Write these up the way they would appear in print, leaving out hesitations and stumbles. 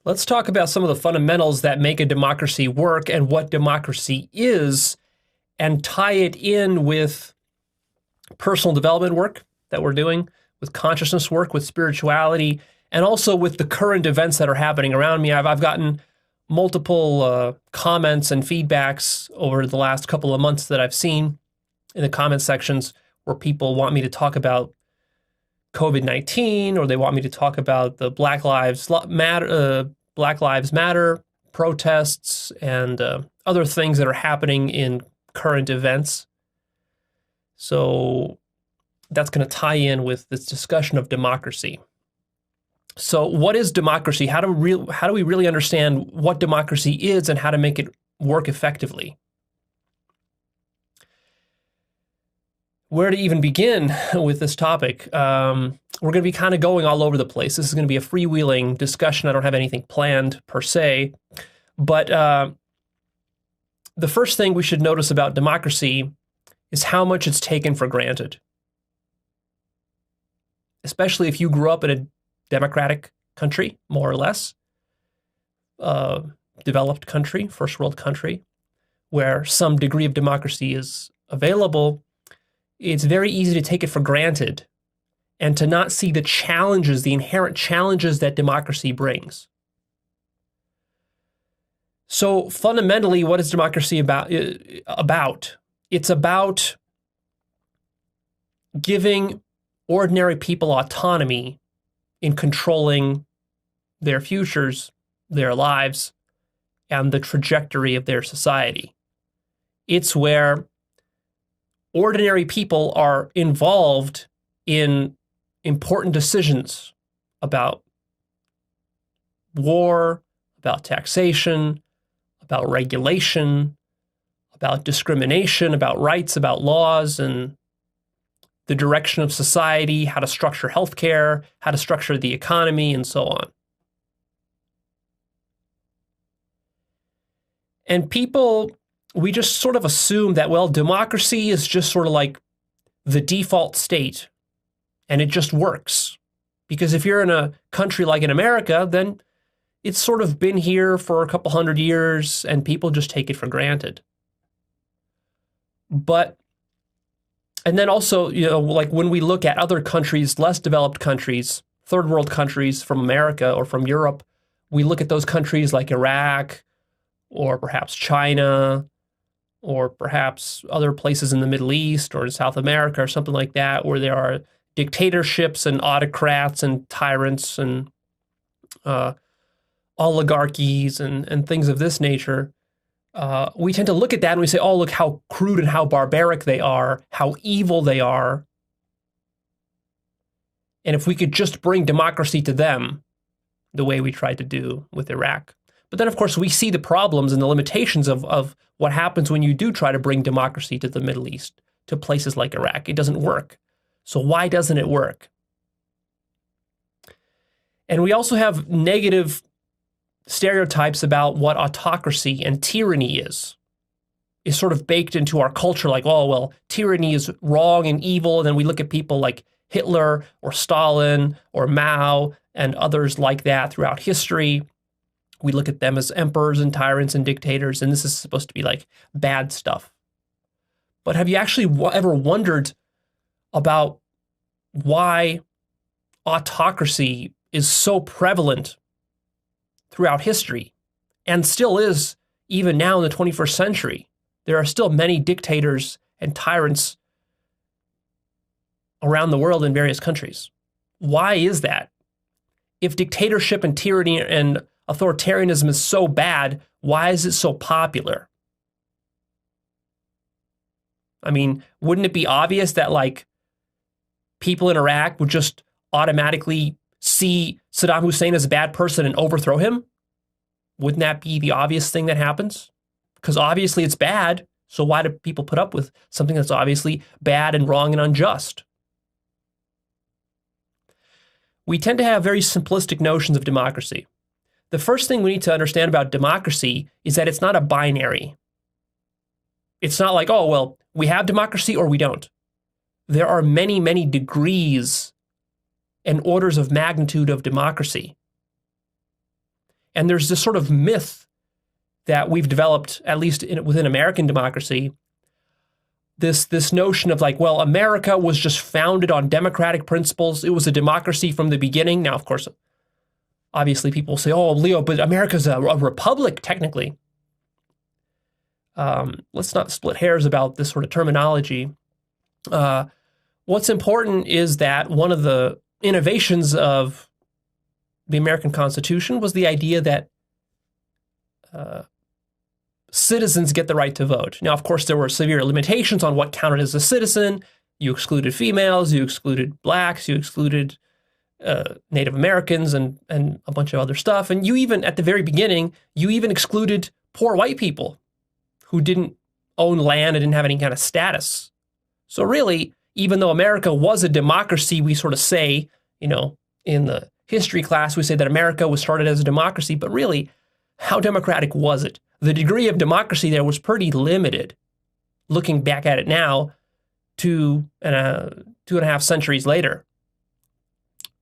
Let's talk about some of the fundamentals that make a democracy work and what democracy is, and tie it in with personal development work that we're doing, with consciousness work, with spirituality, and also with the current events that are happening around me. I've gotten multiple comments and feedbacks over the last couple of months that I've seen in the comment sections where people want me to talk about COVID-19, or they want me to talk about the Black Lives Matter protests and other things that are happening in current events. So that's going to tie in with this discussion of democracy. So what is democracy? How do we really understand what democracy is and how to make it work effectively? Where to even begin with this topic? We're going to be kind of going all over the place. This is going to be a freewheeling discussion. I don't have anything planned per se. But the first thing we should notice about democracy is how much it's taken for granted. Especially if you grew up in a democratic country, more or less, developed country, first world country, where some degree of democracy is available. It's very easy to take it for granted and to not see the challenges, the inherent challenges that democracy brings. So fundamentally, what is democracy about? It's about giving ordinary people autonomy in controlling their futures, their lives, and the trajectory of their society. It's where ordinary people are involved in important decisions about war, about taxation, about regulation, about discrimination, about rights, about laws, and the direction of society, how to structure healthcare, how to structure the economy, and so on. And people, we just sort of assume that, well, democracy is just sort of like the default state, and it just works. Because if you're in a country like in America, then it's sort of been here for a couple hundred years, and people just take it for granted. And then also, like when we look at other countries, less developed countries, third world countries from America or from Europe, we look at those countries like Iraq or perhaps China or perhaps other places in the Middle East or in South America or something like that, where there are dictatorships and autocrats and tyrants and oligarchies and things of this nature. We tend to look at that and we say, oh, look how crude and how barbaric they are, how evil they are. And if we could just bring democracy to them, the way we tried to do with Iraq. But then, of course, we see the problems and the limitations of what happens when you do try to bring democracy to the Middle East, to places like Iraq. It doesn't work. So why doesn't it work? And we also have negative stereotypes about what autocracy and tyranny is sort of baked into our culture, like, oh, well, tyranny is wrong and evil. And then we look at people like Hitler or Stalin or Mao and others like that throughout history. We look at them as emperors and tyrants and dictators, and this is supposed to be like bad stuff. But have you actually ever wondered about why autocracy is so prevalent throughout history, and still is even now in the 21st century? There are still many dictators and tyrants around the world in various countries. Why is that? If dictatorship and tyranny and authoritarianism is so bad, why is it so popular? I mean, wouldn't it be obvious that like people in Iraq would just automatically see Saddam Hussein as a bad person and overthrow him? Wouldn't that be the obvious thing that happens? Because obviously it's bad, so why do people put up with something that's obviously bad and wrong and unjust? We tend to have very simplistic notions of democracy. The first thing we need to understand about democracy is that it's not a binary. It's not like, oh, well, we have democracy or we don't. There are many, many degrees and orders of magnitude of democracy. And there's this sort of myth that we've developed, at least within American democracy, this notion of like, well, America was just founded on democratic principles. It was a democracy from the beginning. Now, of course, obviously people say, oh, Leo, but America's a republic, technically. Let's not split hairs about this sort of terminology. What's important is that one of the innovations of the American Constitution was the idea that citizens get the right to vote. Now, of course, there were severe limitations on what counted as a citizen. You excluded females, you excluded blacks, you excluded Native Americans and a bunch of other stuff. And you even, at the very beginning, you even excluded poor white people who didn't own land and didn't have any kind of status. So really, even though America was a democracy, we sort of say, in the history class, we say that America was started as a democracy, but really, how democratic was it? The degree of democracy there was pretty limited. Looking back at it now, 2.5 centuries later,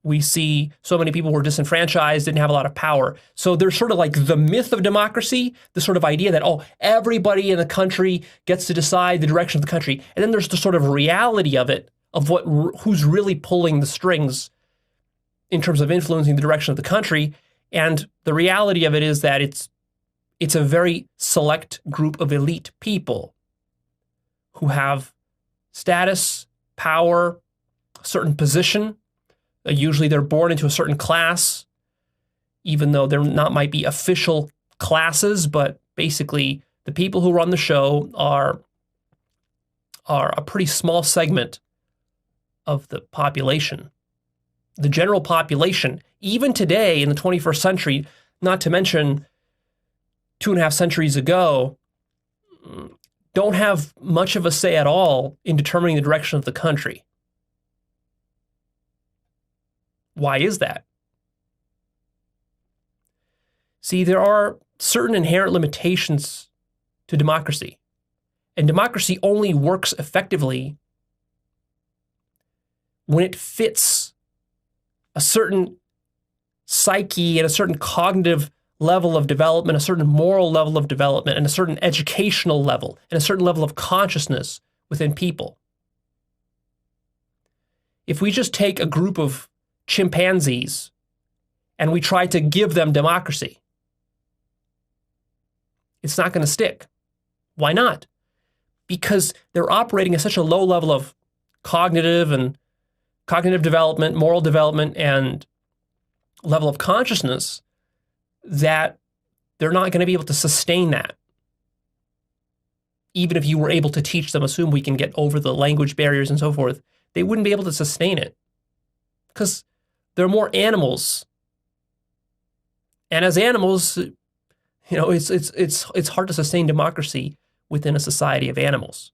we see so many people were disenfranchised, didn't have a lot of power. So there's sort of like the myth of democracy, the sort of idea that, oh, everybody in the country gets to decide the direction of the country. And then there's the sort of reality of it, of who's really pulling the strings in terms of influencing the direction of the country. And the reality of it is that it's a very select group of elite people who have status, power, a certain position. Usually they're born into a certain class, even though there might be official classes, but basically the people who run the show are a pretty small segment of the population. The general population, even today in the 21st century, not to mention 2.5 centuries ago, don't have much of a say at all in determining the direction of the country. Why is that? See, there are certain inherent limitations to democracy, and democracy only works effectively when it fits a certain psyche and a certain cognitive level of development, a certain moral level of development, and a certain educational level, and a certain level of consciousness within people. If we just take a group of chimpanzees and we try to give them democracy, it's not going to stick. Why not? Because they're operating at such a low level of cognitive development, moral development, and level of consciousness that they're not going to be able to sustain that. Even if you were able to teach them, assume we can get over the language barriers and so forth, they wouldn't be able to sustain it because they're more animals. And as animals, it's hard to sustain democracy within a society of animals.